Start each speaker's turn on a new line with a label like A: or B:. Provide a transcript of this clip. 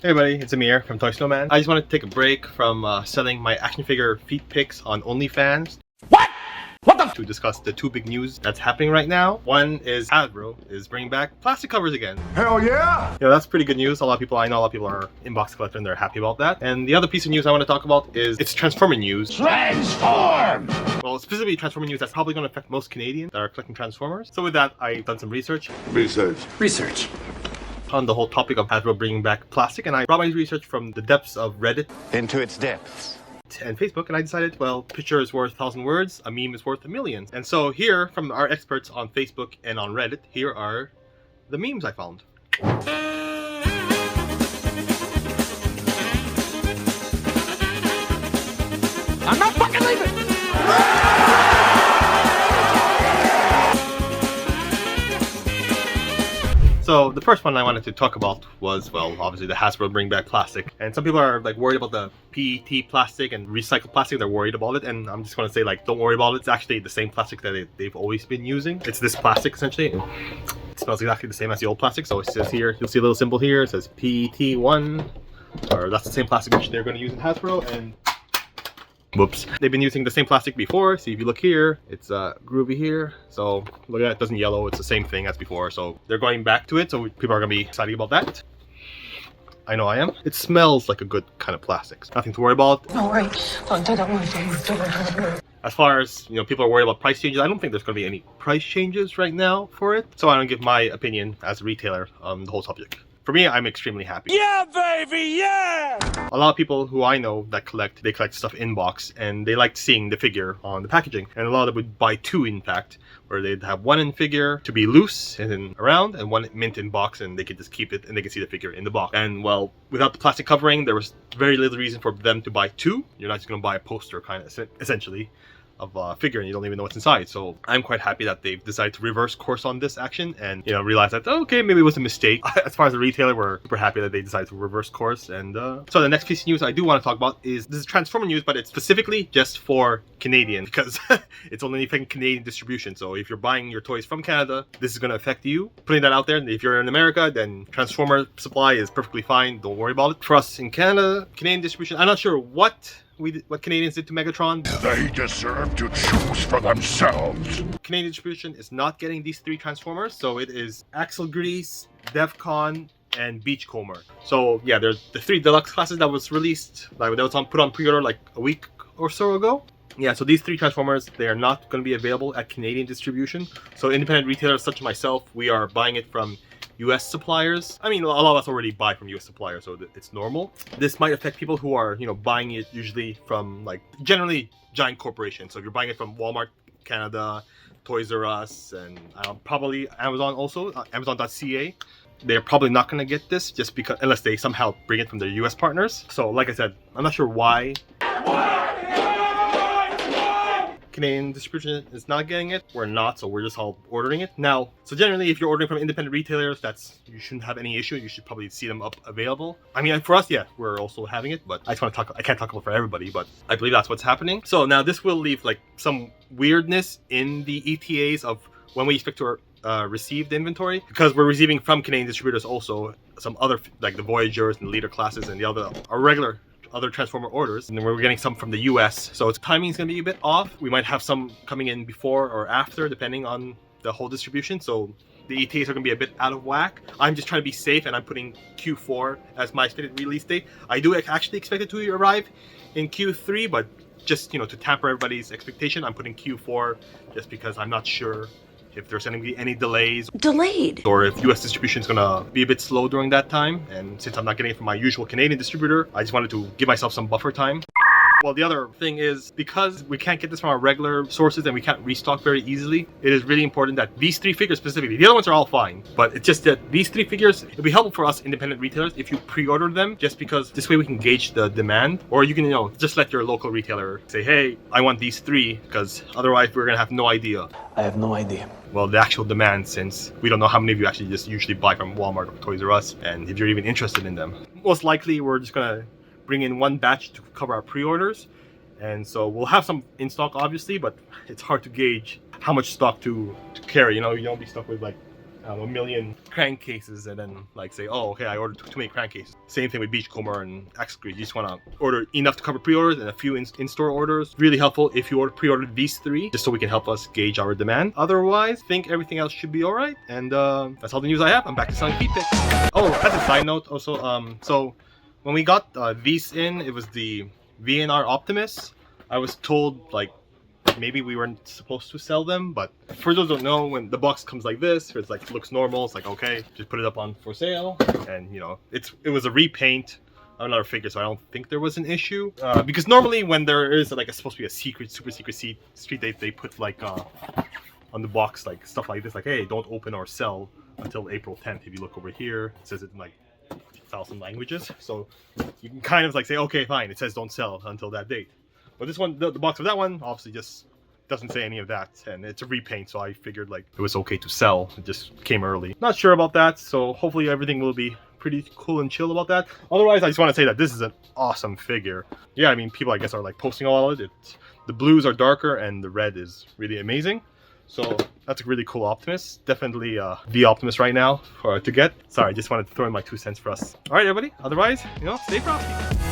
A: Hey everybody, it's Amir from Toy Snowman. I just wanted to take a break from selling my action figure feet pics on OnlyFans. What the? To discuss the two big news that's happening right now. One is Hasbro is bringing back plastic covers again. Hell yeah! You know, that's pretty good news. I know a lot of people are inbox collector and they're happy about that. And the other piece of news I want to talk about is it's Transformer news. Transform! Well, specifically Transformer news that's probably going to affect most Canadians that are collecting Transformers. So with that, I've done some research. Research. On the whole topic of Hasbro bringing back plastic, and I brought my research from the depths of Reddit
B: into its depths
A: and Facebook, and I decided, well, picture is worth 1,000 words, a meme is worth 1,000,000. And so here, from our experts on Facebook and on Reddit, here are the memes I found.
C: I'm not fucking leaving!
A: So the first one I wanted to talk about was, well, obviously the Hasbro bring back plastic. And some people are like worried about the PET plastic and recycled plastic. They're worried about it. And I'm just going to say, like, don't worry about it. It's actually the same plastic that they've always been using. It's this plastic, essentially. It smells exactly the same as the old plastic. So it says here, you'll see a little symbol here. It says PET1. Or that's the same plastic which they're going to use in Hasbro. And whoops. They've been using the same plastic before. See, if you look here, it's groovy here. So look at that, it doesn't yellow. It's the same thing as before. So they're going back to it. So people are going to be excited about that. I know I am. It smells like a good kind of plastic. Nothing to worry about.
C: No worry.
A: As far as, you know, people are worried about price changes, I don't think there's going to be any price changes right now for it. So I don't give my opinion as a retailer on the whole subject. For me, I'm extremely happy.
C: Yeah, baby, yeah!
A: A lot of people who I know that they collect stuff in box, and they like seeing the figure on the packaging. And a lot of them would buy two, in fact, where they'd have one in figure to be loose and then around, and one mint in box, and they could just keep it and they can see the figure in the box. And well, without the plastic covering, there was very little reason for them to buy two. You're not just going to buy a poster, kind of, essentially, of a figure, and you don't even know what's inside. So I'm quite happy that they've decided to reverse course on this action and, you know, realize that, okay, maybe it was a mistake. As far as a retailer, we're super happy that they decided to reverse course. And so the next piece of news I do want to talk about is, this is Transformer news, but it's specifically just for Canadian, because it's only affecting Canadian distribution. So if you're buying your toys from Canada, this is going to affect you. Putting that out there, and if you're in America, then Transformer supply is perfectly fine. Don't worry about it. For us in Canada, Canadian distribution, I'm not sure what Canadians did to Megatron.
D: They deserve to choose for themselves.
A: Canadian distribution is not getting these three Transformers, so it is Axle Grease, Defcon, and Beachcomber. So yeah, there's the three deluxe classes that was released, like that was put on pre-order like a week or so ago. Yeah, so these three Transformers, they are not going to be available at Canadian distribution. So independent retailers such as myself, we are buying it from US suppliers. I mean, a lot of us already buy from US suppliers, so it's normal. This might affect people who are, you know, buying it usually from, like, generally giant corporations. So if you're buying it from Walmart Canada, Toys R Us, and probably Amazon also, Amazon.ca, they're probably not going to get this just because, unless they somehow bring it from their US partners. So like I said, I'm not sure why Canadian distribution is not getting it. We're not, so we're just all ordering it now. So generally, if you're ordering from independent retailers, you shouldn't have any issue. You should probably see them up available. I mean, for us, yeah, we're also having it, but I just want to talk. I can't talk about for everybody, but I believe that's what's happening. So now this will leave like some weirdness in the ETAs of when we expect to receive the inventory, because we're receiving from Canadian distributors also some other, like the Voyagers and Leader classes and the other Transformer orders, and then we're getting some from the US, so its timing is going to be a bit off. We might have some coming in before or after, depending on the whole distribution, so the ETAs are going to be a bit out of whack. I'm just trying to be safe, and I'm putting Q4 as my expected release date. I do actually expect it to arrive in Q3, but just, you know, to tamper everybody's expectation, I'm putting Q4 just because I'm not sure if there's going to be any delays.
C: Delayed.
A: Or if US distribution is going to be a bit slow during that time. And since I'm not getting it from my usual Canadian distributor, I just wanted to give myself some buffer time. Well, the other thing is, because we can't get this from our regular sources and we can't restock very easily, it is really important that these three figures specifically, the other ones are all fine, but it's just that these three figures, it'd be helpful for us independent retailers if you pre-order them, just because this way we can gauge the demand. Or you can, you know, just let your local retailer say, hey, I want these three, because otherwise we're going to have no idea.
E: I have no idea.
A: Well, the actual demand, since we don't know how many of you actually just usually buy from Walmart or Toys R Us, and if you're even interested in them. Most likely, we're just going to bring in one batch to cover our pre-orders, and so we'll have some in stock obviously, but it's hard to gauge how much stock to carry. You know, you don't be stuck with like a million crankcases and then like say, oh, okay, I ordered too many crankcases. Same thing with Beachcomber and X-Screw. You just want to order enough to cover pre-orders and a few in-store orders. Really helpful if you pre-ordered these 3, just so we can help us gauge our demand. Otherwise, think everything else should be all right. And that's all the news I have. I'm back to selling feet pics. Oh, as a side note, also, so when we got these in, it was the VNR Optimus. I was told like maybe we weren't supposed to sell them, but for those who don't know, when the box comes like this, it's like looks normal, it's like okay, just put it up on for sale, and you know, it was a repaint on our figure, so I don't think there was an issue. Because normally when there is like supposed to be a secret, super secret street, they put like on the box like stuff like this, like hey, don't open or sell until April 10th. If you look over here, it says it in like 1,000 languages, so you can kind of like say okay, fine, it says don't sell until that date. But this one, the box of that one, obviously just doesn't say any of that, and it's a repaint, so I figured like it was okay to sell. It just came early. Not sure about that, so hopefully everything will be pretty cool and chill about that. Otherwise, I just want to say that this is an awesome figure. Yeah, I mean, people I guess are like posting all of it. The blues are darker and the red is really amazing. So that's a really cool Optimus. Definitely the Optimus right now to get. Sorry, I just wanted to throw in my 2 cents for us. All right, everybody. Otherwise, you know, stay frosty.